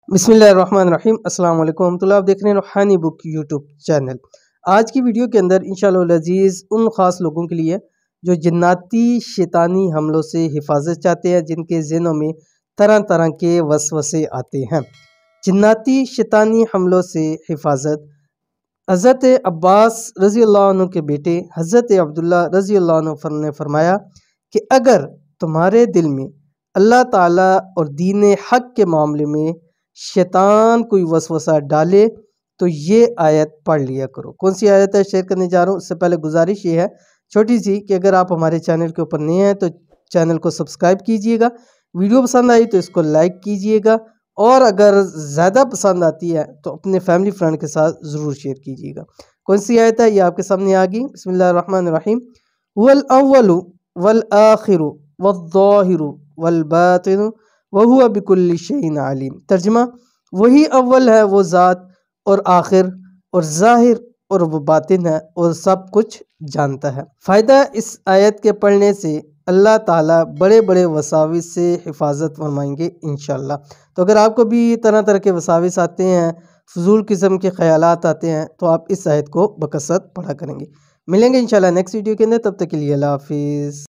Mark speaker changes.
Speaker 1: बिस्मिल्लाहिर्रहमानिर्रहीम। अस्सलाम वालेकुम रहमतुल्लाह। आप देख रहे हैं रूहानी बुक यूट्यूब चैनल। आज की वीडियो के अंदर इंशाअल्लाह अज़ीज़ उन ख़ास लोगों के लिए जो जन्नाती शैतानी हमलों से हिफाजत चाहते हैं, जिनके ज़हनों में तरह तरह के वसवसे आते हैं। जन्नाती शैतानी हमलों से हिफाजत हज़रत अब्बास रज़ी अल्लाह अन्हु के बेटे हज़रत अब्दुल्ला रज़ी अल्लाह अन्हु ने फरमाया कि अगर तुम्हारे दिल में अल्लाह ताला और दीन हक़ के मामले में शैतान कोई वसवसा डाले तो ये आयत पढ़ लिया करो। कौन सी आयत है शेयर करने जा रहा हूँ। उससे पहले गुजारिश ये है छोटी सी कि अगर आप हमारे चैनल के ऊपर नए हैं तो चैनल को सब्सक्राइब कीजिएगा, वीडियो पसंद आई तो इसको लाइक कीजिएगा, और अगर ज़्यादा पसंद आती है तो अपने फैमिली फ्रेंड के साथ ज़रूर शेयर कीजिएगा। कौन सी आयत है ये आपके सामने आ गई। बिस्मिल्लाहिर्रहमानिर्रहीम। वल अव्वलु वल आखिरु वज़्ज़ाहिरु वल बातिनु वहुवा बिकुल्लि शैइन अलीम। तर्जुमा, वही अव्वल है, वो ज़ात, और आखिर और ज़ाहिर और वो बातिन है और सब कुछ जानता है। फ़ायदा इस आयत के पढ़ने से अल्लाह ताला बड़े बड़े वसाविस से हिफाजत फरमाएंगे इंशाअल्लाह। तो अगर आपको भी तरह तरह के वसाविस आते हैं, फजूल किस्म के ख्यालात आते हैं, तो आप इस आयत को बकसरत पढ़ा करेंगे। मिलेंगे इंशाअल्लाह नेक्स्ट वीडियो के अंदर, तब तक के लिए अल्लाह हाफिज़।